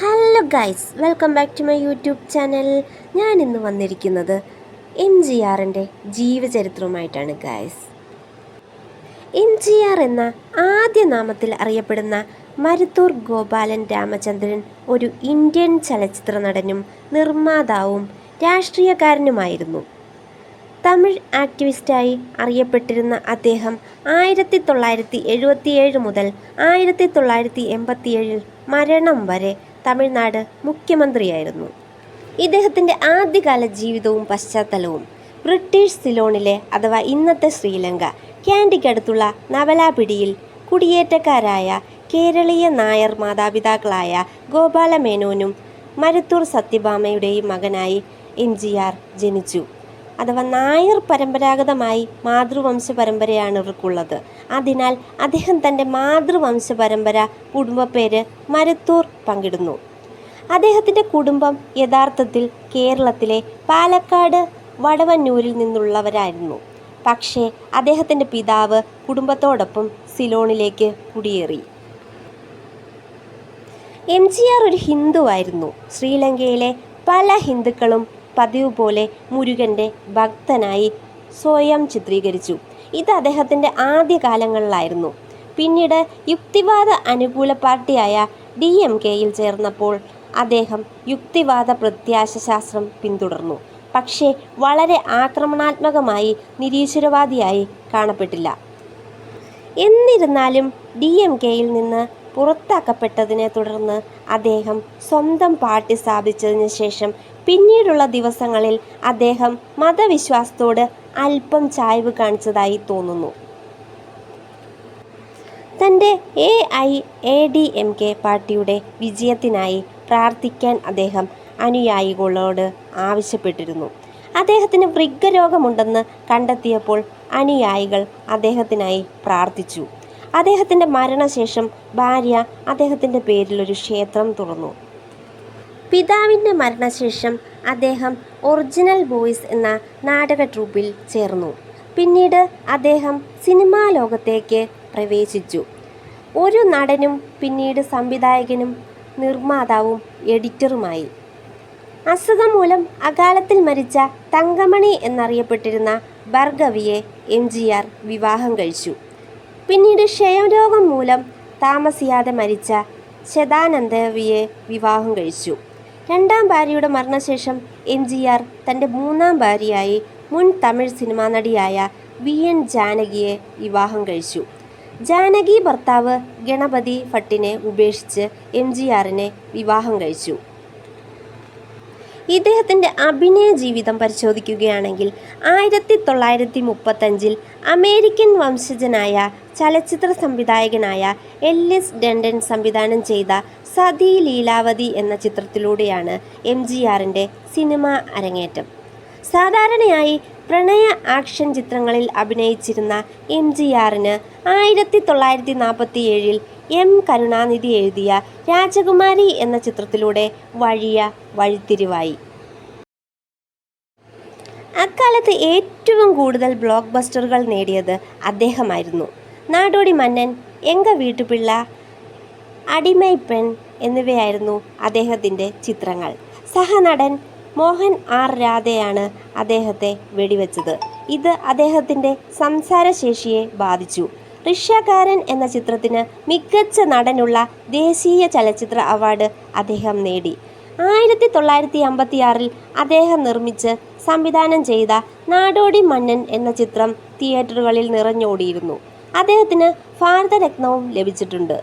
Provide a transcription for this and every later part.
Hello guys, welcome back to my YouTube channel. ഞാൻ ഇന്ന് വന്നിരിക്കുന്നത് MGR ജീവചരിത്രവുമായിട്ടാണ് ഗൈസ്. MGR എന്ന ആദ്യ നാമത്തിൽ അറിയപ്പെടുന്ന മരുത്തൂർ ഗോപാലൻ രാമചന്ദ്രൻ ഒരു ഇന്ത്യൻ ചലച്ചിത്ര നടനും നിർമ്മാതാവും രാഷ്ട്രീയക്കാരനുമായിരുന്നു. തമിഴ് ആക്ടിവിസ്റ്റായി അറിയപ്പെട്ടിരുന്ന അദ്ദേഹം 1977 മുതൽ 1987 മരണം വരെ തമിഴ്നാട് മുഖ്യമന്ത്രിയായിരുന്നു. ഇദ്ദേഹത്തിൻ്റെ ആദ്യകാല ജീവിതവും പശ്ചാത്തലവും ബ്രിട്ടീഷ് സിലോണിലെ അഥവാ ഇന്നത്തെ ശ്രീലങ്ക ക്യാൻഡിക്കടുത്തുള്ള നവലാപിടിയിൽ കുടിയേറ്റക്കാരായ കേരളീയ നായർ മാതാപിതാക്കളായ ഗോപാലമേനോനും മരുത്തൂർ സത്യഭാമയുടെയും മകനായി MGR ജനിച്ചു. അഥവാ നായർ പരമ്പരാഗതമായി മാതൃവംശ പരമ്പരയാണ് ഇവർക്കുള്ളത്. അതിനാൽ അദ്ദേഹം തൻ്റെ മാതൃവംശ പരമ്പര കുടുംബപ്പേര് മരുത്തൂർ പങ്കിടുന്നു. അദ്ദേഹത്തിൻ്റെ കുടുംബം യഥാർത്ഥത്തിൽ കേരളത്തിലെ പാലക്കാട് വടവന്നൂരിൽ നിന്നുള്ളവരായിരുന്നു. പക്ഷേ അദ്ദേഹത്തിൻ്റെ പിതാവ് കുടുംബത്തോടൊപ്പം സിലോണിലേക്ക് കുടിയേറി. MGR ഒരു ഹിന്ദുവായിരുന്നു. ശ്രീലങ്കയിലെ പല ഹിന്ദുക്കളും പതിവ് പോലെ മുരുകൻ്റെ ഭക്തനായി സ്വയം ചിത്രീകരിച്ചു. ഇത് അദ്ദേഹത്തിൻ്റെ ആദ്യകാലങ്ങളിലായിരുന്നു. പിന്നീട് യുക്തിവാദ അനുകൂല പാർട്ടിയായ DMKയിൽ ചേർന്നപ്പോൾ അദ്ദേഹം യുക്തിവാദ പ്രത്യാശാസ്ത്രം പിന്തുടർന്നു. പക്ഷേ വളരെ ആക്രമണാത്മകമായി നിരീശ്വരവാദിയായി കാണപ്പെട്ടില്ല. എന്നിരുന്നാലും DMKയിൽ നിന്ന് പുറത്താക്കപ്പെട്ടതിനെ തുടർന്ന് അദ്ദേഹം സ്വന്തം പാർട്ടി സ്ഥാപിച്ചതിന് ശേഷം പിന്നീടുള്ള ദിവസങ്ങളിൽ അദ്ദേഹം മതവിശ്വാസത്തോട് അല്പം ചായ്വ് കാണിച്ചതായി തോന്നുന്നു. തൻ്റെ AIADMK പാർട്ടിയുടെ വിജയത്തിനായി പ്രാർത്ഥിക്കാൻ അദ്ദേഹം അനുയായികളോട് ആവശ്യപ്പെട്ടിരുന്നു. അദ്ദേഹത്തിന് വൃക്കരോഗമുണ്ടെന്ന് കണ്ടെത്തിയപ്പോൾ അനുയായികൾ അദ്ദേഹത്തിനായി പ്രാർത്ഥിച്ചു. അദ്ദേഹത്തിൻ്റെ മരണശേഷം ഭാര്യ അദ്ദേഹത്തിൻ്റെ പേരിൽ ഒരു ക്ഷേത്രം തുറന്നു. പിതാവിൻ്റെ മരണശേഷം അദ്ദേഹം ഒറിജിനൽ ബോയ്സ് എന്ന നാടക ട്രൂപ്പിൽ ചേർന്നു. പിന്നീട് അദ്ദേഹം സിനിമാ ലോകത്തേക്ക് പ്രവേശിച്ചു. ഒരു നടനും പിന്നീട് സംവിധായകനും നിർമ്മാതാവും എഡിറ്ററുമായി. അസുഖം മൂലം അകാലത്തിൽ മരിച്ച തങ്കമണി എന്നറിയപ്പെട്ടിരുന്ന ഭാർഗവിയെ MGR വിവാഹം കഴിച്ചു. പിന്നീട് ക്ഷയരോഗം മൂലം താമസിയാതെ മരിച്ച ശതാനന്ദവിയെ വിവാഹം കഴിച്ചു. രണ്ടാം ഭാര്യയുടെ മരണശേഷം MGR തൻ്റെ മൂന്നാം ഭാര്യയായി മുൻ തമിഴ് സിനിമാ നടിയായ VN ജാനകിയെ വിവാഹം കഴിച്ചു. ജാനകി ഭർത്താവ് ഗണപതി ഭട്ടിനെ ഉപേക്ഷിച്ച് MGRനെ വിവാഹം കഴിച്ചു. ഇദ്ദേഹത്തിൻ്റെ അഭിനയ ജീവിതം പരിശോധിക്കുകയാണെങ്കിൽ 1935 അമേരിക്കൻ വംശജനായ ചലച്ചിത്ര സംവിധായകനായ എല്ലിസ് ഡണ്ടൻ സംവിധാനം ചെയ്ത സതി ലീലാവതി എന്ന ചിത്രത്തിലൂടെയാണ് MGRൻ്റെ സിനിമാ അരങ്ങേറ്റം. സാധാരണയായി പ്രണയ ആക്ഷൻ ചിത്രങ്ങളിൽ അഭിനയിച്ചിരുന്ന MGRന് 1947 M കരുണാനിധി എഴുതിയ രാജകുമാരി എന്ന ചിത്രത്തിലൂടെ വലിയ വഴിത്തിരിവായി. അക്കാലത്ത് ഏറ്റവും കൂടുതൽ ബ്ലോക്ക് ബസ്റ്ററുകൾ നേടിയത് അദ്ദേഹമായിരുന്നു. നാടോടി മന്നൻ, എങ്ക വീട്ടുപിള്ള, അടിമൈ പെൺ എന്നിവയായിരുന്നു അദ്ദേഹത്തിൻ്റെ ചിത്രങ്ങൾ. സഹനടൻ മോഹൻ R രാധയാണ് അദ്ദേഹത്തെ വെടിവെച്ചത്. ഇത് അദ്ദേഹത്തിൻ്റെ സംസാരശേഷിയെ ബാധിച്ചു. റിക്ഷാക്കാരൻ എന്ന ചിത്രത്തിന് മികച്ച നടനുള്ള ദേശീയ ചലച്ചിത്ര അവാർഡ് അദ്ദേഹം നേടി. 1956 അദ്ദേഹം നിർമ്മിച്ച് സംവിധാനം ചെയ്ത നാടോടി മന്നൻ എന്ന ചിത്രം തിയേറ്ററുകളിൽ നിറഞ്ഞോടിയിരുന്നു. അദ്ദേഹത്തിന് ഭാരതരത്നവും ലഭിച്ചിട്ടുണ്ട്.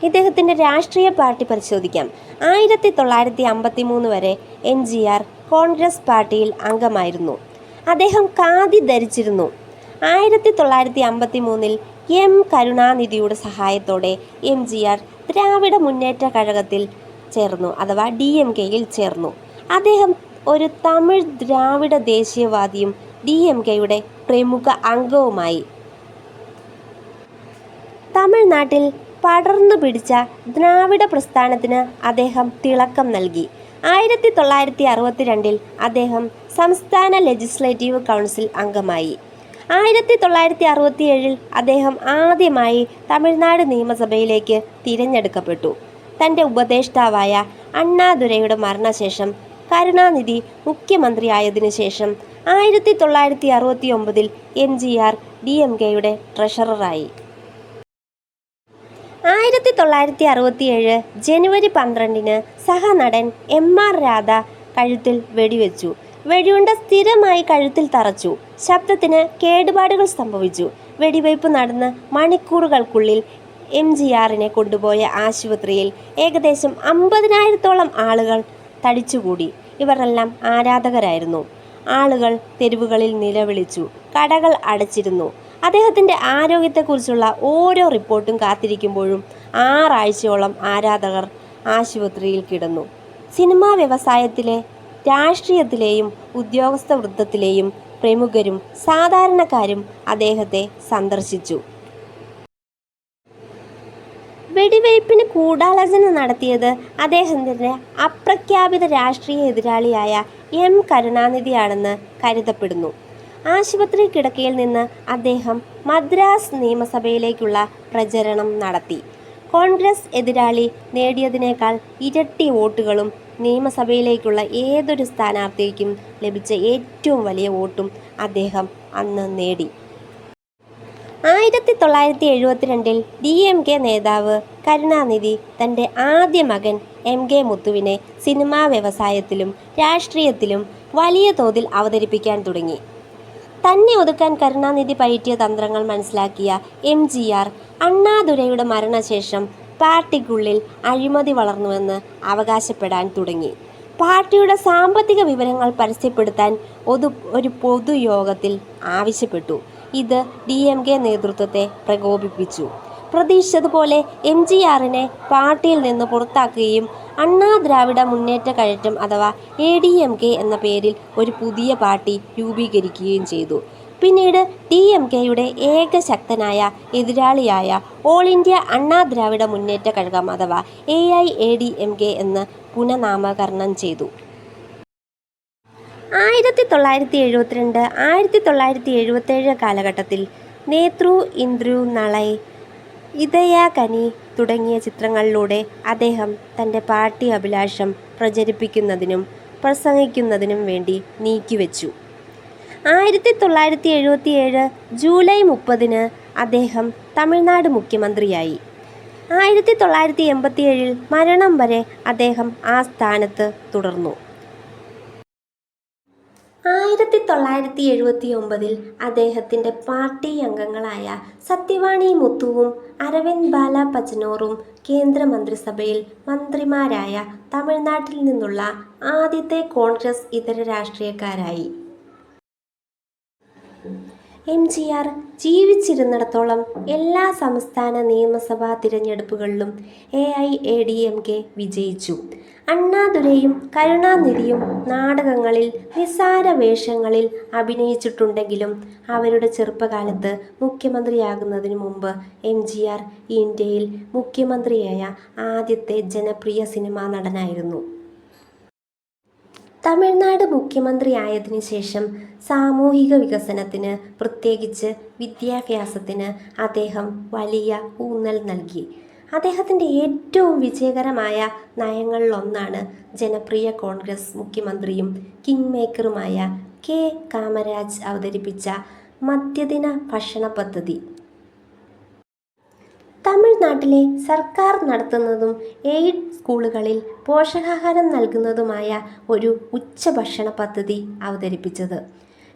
ഇദ്ദേഹത്തിൻ്റെ രാഷ്ട്രീയ പാർട്ടി പരിശോധിക്കാം. 1953 വരെ MGR കോൺഗ്രസ് പാർട്ടിയിൽ അംഗമായിരുന്നു. അദ്ദേഹം ഖാദി ധരിച്ചിരുന്നു. 1953 M കരുണാനിധിയുടെ സഹായത്തോടെ MGR ദ്രാവിഡ മുന്നേറ്റ കഴകത്തിൽ ചേർന്നു, അഥവാ DMKയിൽ ചേർന്നു. അദ്ദേഹം ഒരു തമിഴ് ദ്രാവിഡ ദേശീയവാദിയും DMKയുടെ പ്രമുഖ അംഗവുമായി. തമിഴ്നാട്ടിൽ പടർന്നു പിടിച്ച ദ്രാവിഡ പ്രസ്ഥാനത്തിന് അദ്ദേഹം തിളക്കം നൽകി. 1962 അദ്ദേഹം സംസ്ഥാന ലെജിസ്ലേറ്റീവ് കൗൺസിൽ അംഗമായി. 1967 അദ്ദേഹം ആദ്യമായി തമിഴ്നാട് നിയമസഭയിലേക്ക് തിരഞ്ഞെടുക്കപ്പെട്ടു. തൻ്റെ ഉപദേഷ്ടാവായ അണ്ണാദുരൈയുടെ മരണശേഷം കരുണാനിധി മുഖ്യമന്ത്രിയായതിനു ശേഷം 1969 MGR DMKയുടെ ട്രഷററായി. 1967 ജനുവരി 12 സഹനടൻ MR രാധ കഴുത്തിൽ വെടിവെച്ചു. വെടിയുണ്ട സ്ഥിരമായി കഴുത്തിൽ തറച്ചു. ശബ്ദത്തിന് കേടുപാടുകൾ സംഭവിച്ചു. വെടിവയ്പ് നടന്ന് മണിക്കൂറുകൾക്കുള്ളിൽ MGRനെ കൊണ്ടുപോയ ആശുപത്രിയിൽ ഏകദേശം 50,000-ഓളം ആളുകൾ തടിച്ചുകൂടി. ഇവരെല്ലാം ആരാധകരായിരുന്നു. ആളുകൾ തെരുവുകളിൽ നിലവിളിച്ചു. കടകൾ അടച്ചിരുന്നു. അദ്ദേഹത്തിൻ്റെ ആരോഗ്യത്തെക്കുറിച്ചുള്ള ഓരോ റിപ്പോർട്ടും കാത്തിരിക്കുമ്പോഴും 6 ആഴ്ചയോളം ആരാധകർ ആശുപത്രിയിൽ കിടന്നു. സിനിമാ വ്യവസായത്തിലെ, രാഷ്ട്രീയത്തിലെയും ഉദ്യോഗസ്ഥ വൃത്തത്തിലെയും പ്രമുഖരും സാധാരണക്കാരും അദ്ദേഹത്തെ സന്ദർശിച്ചു. വെടിവയ്പ്പിന് ഗൂഢാലോചന നടത്തിയത് അദ്ദേഹത്തിൻ്റെ അപ്രഖ്യാപിത രാഷ്ട്രീയ എതിരാളിയായ M കരുണാനിധിയാണെന്ന് കരുതപ്പെടുന്നു. ആശുപത്രി കിടക്കയിൽ നിന്ന് അദ്ദേഹം മദ്രാസ് നിയമസഭയിലേക്കുള്ള പ്രചരണം നടത്തി. കോൺഗ്രസ് എതിരാളി നേടിയതിനേക്കാൾ ഇരട്ടി വോട്ടുകളും നിയമസഭയിലേക്കുള്ള ഏതൊരു സ്ഥാനാർത്ഥിക്കും ലഭിച്ച ഏറ്റവും വലിയ വോട്ടും അദ്ദേഹം അന്ന് നേടി. 1972 DMK നേതാവ് കരുണാനിധി തൻ്റെ ആദ്യ മകൻ MK മുത്തുവിനെ സിനിമാ വ്യവസായത്തിലും രാഷ്ട്രീയത്തിലും വലിയ തോതിൽ അവതരിപ്പിക്കാൻ തുടങ്ങി. തന്നെ ഒതുക്കാൻ കരുണാനിധി പയറ്റിയ തന്ത്രങ്ങൾ മനസ്സിലാക്കിയ MGR അണ്ണാദുരൈയുടെ മരണശേഷം പാർട്ടിക്കുള്ളിൽ അഴിമതി വളർന്നുവെന്ന് അവകാശപ്പെടാൻ തുടങ്ങി. പാർട്ടിയുടെ സാമ്പത്തിക വിവരങ്ങൾ പരസ്യപ്പെടുത്താൻ ഒരു പൊതുയോഗത്തിൽ ആവശ്യപ്പെട്ടു. ഇത് DMK നേതൃത്വത്തെ പ്രകോപിപ്പിച്ചു. പ്രതീക്ഷിച്ചതുപോലെ MGRനെ പാർട്ടിയിൽ നിന്ന് പുറത്താക്കുകയും അണ്ണാ ദ്രാവിഡ മുന്നേറ്റ കഴറ്റം അഥവാ ADMK എന്ന പേരിൽ ഒരു പുതിയ പാർട്ടി രൂപീകരിക്കുകയും ചെയ്തു. പിന്നീട് DMKയുടെ ഏകശക്തനായ എതിരാളിയായ ഓൾ ഇന്ത്യ അണ്ണാ ദ്രാവിഡ മുന്നേറ്റ കഴകം അഥവാ AIADMK എന്ന് പുനഃനാമകരണം ചെയ്തു. 1972 1977 കാലഘട്ടത്തിൽ നേത്രൂ ഇന്ദ്രു നളൈ, ഇതയാ കനി തുടങ്ങിയ ചിത്രങ്ങളിലൂടെ അദ്ദേഹം തൻ്റെ പാർട്ടി അഭിലാഷം പ്രചരിപ്പിക്കുന്നതിനും പ്രസംഗിക്കുന്നതിനും വേണ്ടി നീക്കിവെച്ചു. 1977 ജൂലൈ 30 അദ്ദേഹം തമിഴ്നാട് മുഖ്യമന്ത്രിയായി. 1987 മരണം വരെ അദ്ദേഹം ആ സ്ഥാനത്ത് തുടർന്നു. 1979 അദ്ദേഹത്തിൻ്റെ പാർട്ടി അംഗങ്ങളായ സത്യവാണി മുത്തുവും അരവിന്ദ് ബാല പച്ചനോറും കേന്ദ്രമന്ത്രിസഭയിൽ മന്ത്രിമാരായ തമിഴ്നാട്ടിൽ നിന്നുള്ള ആദ്യത്തെ കോൺഗ്രസ് ഇതര രാഷ്ട്രീയക്കാരായി. MGR ജീവിച്ചിരുന്നിടത്തോളം എല്ലാ സംസ്ഥാന നിയമസഭാ തിരഞ്ഞെടുപ്പുകളിലും AIADMK വിജയിച്ചു. അണ്ണാദുരൈയും കരുണാനിധിയും നാടകങ്ങളിൽ നിസ്സാര വേഷങ്ങളിൽ അഭിനയിച്ചിട്ടുണ്ടെങ്കിലും അവരുടെ ചെറുപ്പകാലത്ത് മുഖ്യമന്ത്രിയാകുന്നതിനു മുമ്പ് MGR ഇന്ത്യയിൽ മുഖ്യമന്ത്രിയായ ആദ്യത്തെ ജനപ്രിയ സിനിമാ നടനായിരുന്നു. തമിഴ്നാട് മുഖ്യമന്ത്രിയായതിനു ശേഷം സാമൂഹിക വികസനത്തിന്, പ്രത്യേകിച്ച് വിദ്യാഭ്യാസത്തിന് അദ്ദേഹം വലിയ ഊന്നൽ നൽകി. അദ്ദേഹത്തിൻ്റെ ഏറ്റവും വിജയകരമായ നയങ്ങളിലൊന്നാണ് ജനപ്രിയ കോൺഗ്രസ് മുഖ്യമന്ത്രിയും കിങ് മേക്കറുമായ K കാമരാജ് അവതരിപ്പിച്ച മധ്യദിന ഭക്ഷണ പദ്ധതി. തമിഴ്നാട്ടിലെ സർക്കാർ നടത്തുന്നതും എയ്ഡ് സ്കൂളുകളിൽ പോഷകാഹാരം നൽകുന്നതുമായ ഒരു ഉച്ചഭക്ഷണ പദ്ധതി അവതരിപ്പിച്ചത്.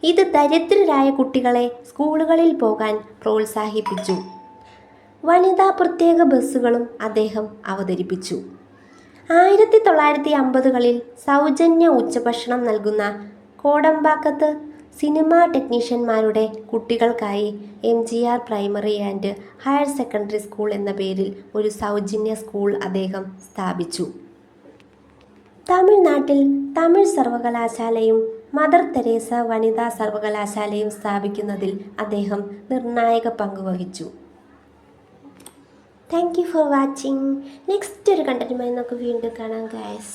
ഇത് ദരിദ്രരായ കുട്ടികളെ സ്കൂളുകളിൽ പോകാൻ പ്രോത്സാഹിപ്പിച്ചു. വനിതാ പ്രത്യേക ബസ്സുകളും അദ്ദേഹം അവതരിപ്പിച്ചു. 1950കളിൽ സൗജന്യ ഉച്ചഭക്ഷണം നൽകുന്ന കോടമ്പാക്കത്ത് സിനിമാ ടെക്നീഷ്യന്മാരുടെ കുട്ടികൾക്കായി MGR primary and higher secondary school എന്ന പേരിൽ ഒരു സൗജന്യ സ്കൂൾ അദ്ദേഹം സ്ഥാപിച്ചു. തമിഴ്നാട്ടിൽ തമിഴ് സർവകലാശാലയും മദർ തെരേസ വനിതാ സർവകലാശാലയും സ്ഥാപിക്കുന്നതിൽ അദ്ദേഹം നിർണായക പങ്ക് വഹിച്ചു. Thank you for watching. Next ഒരു കണ്ടന്റുമായി നമുക്ക് വീണ്ടും കാണാം ഗൈസ്.